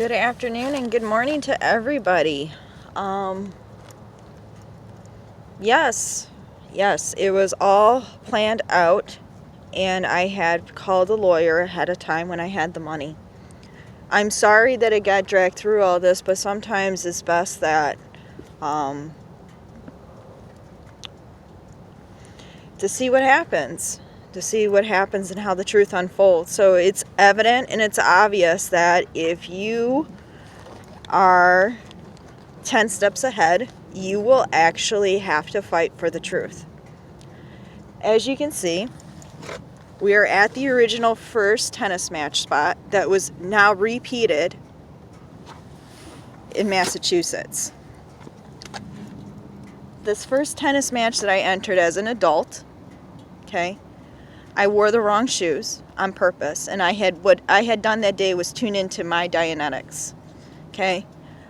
Good afternoon and good morning to everybody. Yes, it was all planned out, and I had called a lawyer ahead of time when I had the money. I'm sorry that it got dragged through all this, but sometimes it's best that to see what happens. And how the truth unfolds. So it's evident and it's obvious that if you are 10 steps ahead, you will actually have to fight for the truth. As you can see, we are at the original first tennis match spot that was now repeated in Massachusetts. This first tennis match that I entered as an adult, okay, I wore the wrong shoes on purpose, and what I had done that day was tune into my Dianetics, okay?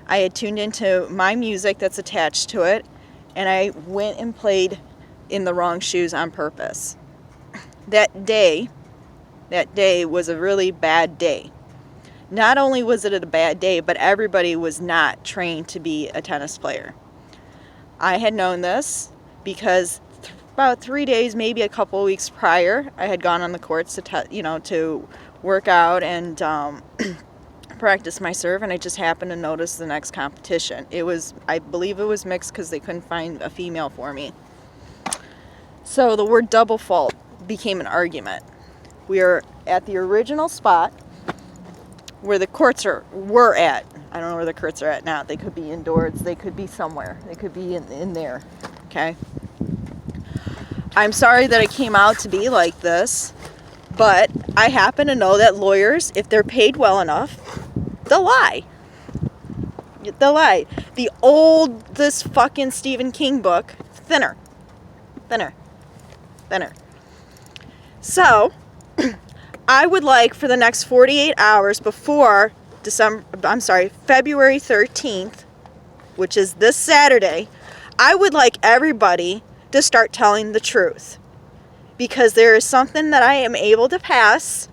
I had tuned into my music that's attached to it, and I went and played in the wrong shoes on purpose. That day was a really bad day. Not only was it a bad day, but everybody was not trained to be a tennis player. I had known this because about 3 days, maybe a couple of weeks prior, I had gone on the courts to work out and practice my serve, and I just happened to notice the next competition. I believe it was mixed because they couldn't find a female for me. So the word double fault became an argument. We are at the original spot where the courts were at. I don't know where the courts are at now. They could be indoors. They could be somewhere. They could be in there. Okay? I'm sorry that it came out to be like this, but I happen to know that lawyers, if they're paid well enough, they'll lie. The oldest fucking Stephen King book, thinner. So, I would like for the next 48 hours before February 13th, which is this Saturday, I would like everybody to start telling the truth. Because there is something that I am able to pass,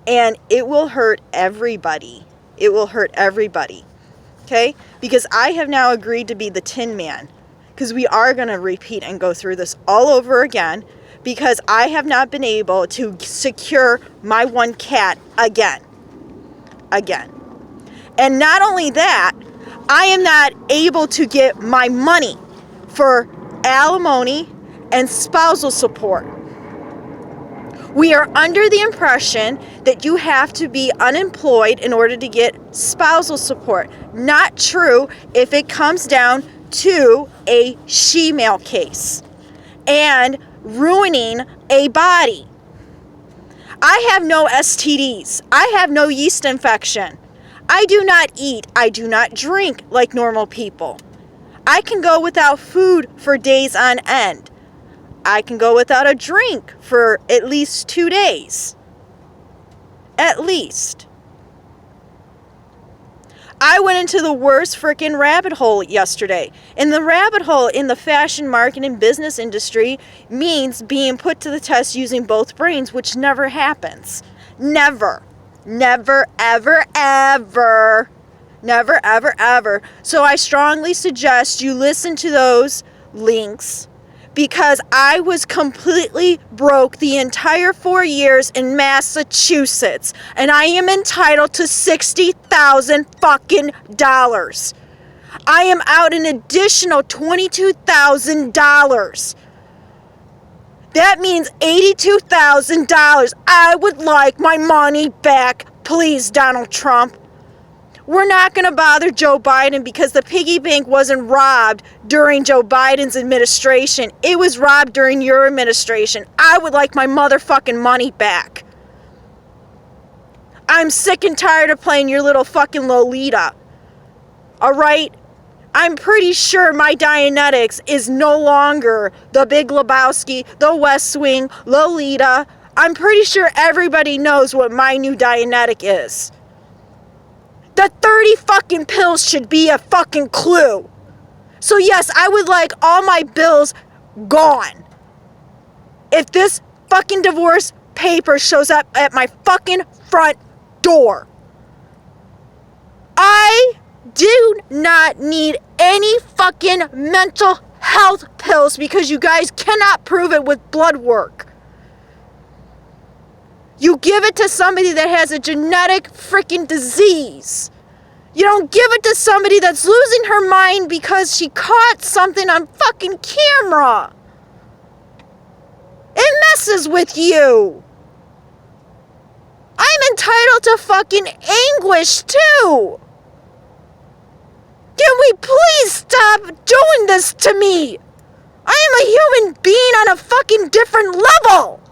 and it will hurt everybody. Okay? Because I have now agreed to be the Tin Man. Because we are going to repeat and go through this all over again. Because I have not been able to secure my one cat again. And not only that, I am not able to get my money for alimony and spousal support. We are under the impression that you have to be unemployed in order to get spousal support. Not true if it comes down to a she-male case and ruining a body. I have no STDs. I have no yeast infection. I do not eat. I do not drink like normal people. I can go without food for days on end. I can go without a drink for at least 2 days. At least. I went into the worst freaking rabbit hole yesterday. And the rabbit hole in the fashion, marketing, business industry means being put to the test using both brains, which never happens. Never, ever, ever. Never, ever, ever. So I strongly suggest you listen to those links, because I was completely broke the entire 4 years in Massachusetts, and I am entitled to $60,000 fucking dollars. I am out an additional $22,000. That means $82,000. I would like my money back, please, Donald Trump. We're not going to bother Joe Biden because the piggy bank wasn't robbed during Joe Biden's administration. It was robbed during your administration. I would like my motherfucking money back. I'm sick and tired of playing your little fucking Lolita. Alright? I'm pretty sure my Dianetics is no longer the Big Lebowski, the West Wing, Lolita. I'm pretty sure everybody knows what my new Dianetic is. The 30 fucking pills should be a fucking clue. So yes, I would like all my bills gone. If this fucking divorce paper shows up at my fucking front door. do not need any fucking mental health pills because you guys cannot prove it with blood work. You give it to somebody that has a genetic freaking disease. You don't give it to somebody that's losing her mind because she caught something on fucking camera. It messes with you. I'm entitled to fucking anguish too. Can we please stop doing this to me? I am a human being on a fucking different level.